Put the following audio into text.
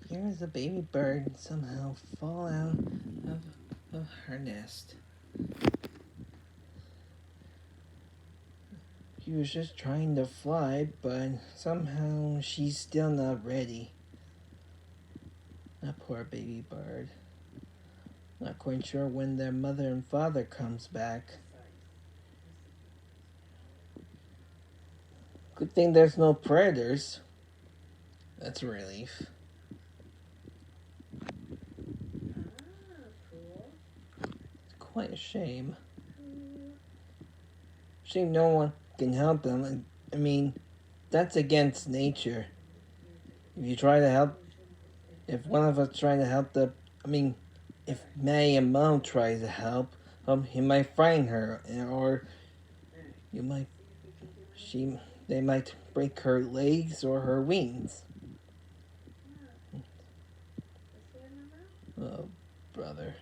hears a baby bird somehow fall out of her nest. She was just trying to fly, but somehow she's still not ready. That poor baby bird. Not quite sure when their mother and father comes back. Good thing there's no predators. That's a relief. It's quite a shame. Shame no one can help them. I mean, that's against nature. If you try to help, if one of us try to help if May and Mom try to help, he might frighten her, or you might, she, they might break her legs or her wings. Oh, brother.